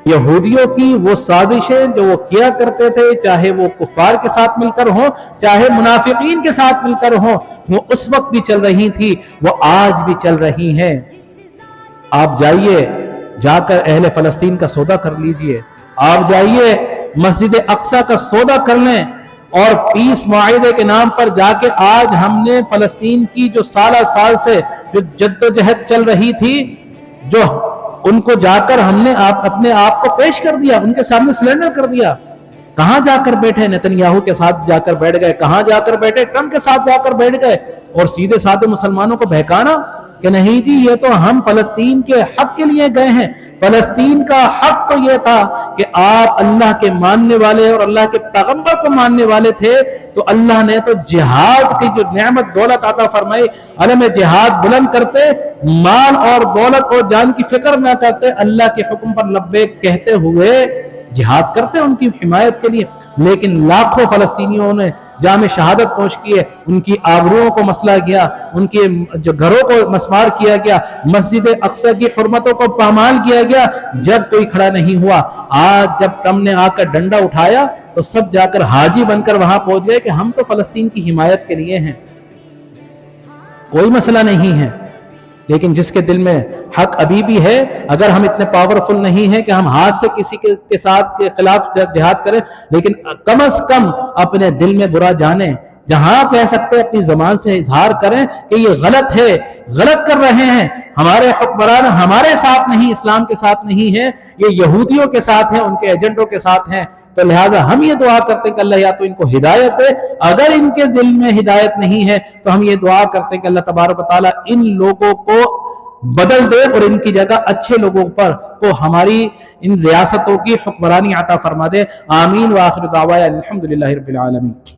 यहूदियों की वो साजिशें जो वो किया करते थे, चाहे वो कुफार के साथ मिलकर हो, चाहे मुनाफिकीन के साथ मिलकर हो, वो उस वक्त भी चल रही थी, वो आज भी चल रही हैं। आप जाइए, जाकर अहले फलस्तीन का सौदा कर लीजिए। आप जाइए, मस्जिद अक्सा का सौदा कर लें, और पीस मुआहिदे के नाम पर जाके आज हमने फलस्तीन की जो साल से जो जद्दोजहद चल रही थी, जो उनको जाकर हमने अपने आप को पेश कर दिया, उनके सामने सिलेंडर कर दिया। कहां जाकर बैठे? नेतन्याहू के साथ जाकर बैठ गए। कहां जाकर बैठे? ट्रंप के साथ जाकर बैठ गए, और सीधे साधे मुसलमानों को बहकाना कि नहीं जी, ये तो हम फलस्तीन के हक के लिए गए हैं। फलस्तीन का हक तो ये था कि आप अल्लाह के मानने वाले और अल्लाह के पैगंबर को मानने वाले थे, तो अल्लाह ने तो जिहाद की जो नेमत दौलत अता फरमाई, अलम जिहाद बुलंद करते, माल और दौलत और जान की फिक्र ना करते, अल्लाह के हुक्म पर लब्बैक कहते हुए जिहाद करते उनकी हिमायत के लिए। लेकिन लाखों फलस्तीनियों ने जामे शहादत नोश किए, उनकी आबरूओं को मसला किया, उनके जो घरों को मस्मार किया गया, मस्जिद अक्सा की हुर्मतों को पामाल किया गया, जब कोई खड़ा नहीं हुआ। आज जब ट्रंप ने आकर डंडा उठाया तो सब जाकर हाजी बनकर वहां पहुंच गए कि हम तो फलस्तीन की हिमायत के लिए हैं, कोई मसला नहीं है। लेकिन जिसके दिल में हक अभी भी है, अगर हम इतने पावरफुल नहीं हैं कि हम हाथ से किसी के साथ के खिलाफ जिहाद करें, लेकिन कम से कम अपने दिल में बुरा जाने, जहां कह सकते अपनी जबान से इजहार करें कि ये गलत है, गलत कर रहे हैं, हमारे हुक्मरान हमारे साथ नहीं, इस्लाम के साथ नहीं है, ये यहूदियों के साथ हैं, उनके एजेंटों के साथ हैं। तो लिहाजा हम ये दुआ करते हैं कि अल्लाह या तो इनको हिदायत दे, अगर इनके दिल में हिदायत नहीं है तो हम ये दुआ करते हैं कि अल्लाह तबारक व तआला इन लोगों को बदल दे और इनकी जगह अच्छे लोगों पर को हमारी इन रियासतों की हुक्मरानी अता फरमा दे। आमीन व आखिर दावा अल्हम्दुलिल्लाहि रब्बिल आलमीन।